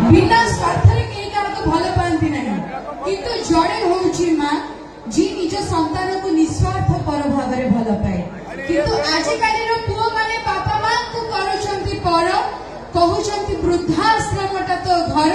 बिना स्वार्थ कहीं क्या भल पाती ना किंतु जड़े हूँ माँ जी निज संतान को निस्वार्थ पर भाव में भल पाए किंतु आजिकाली पुओ माने बापा माँ को कर पर कहते वृद्धाश्रमटा तो घर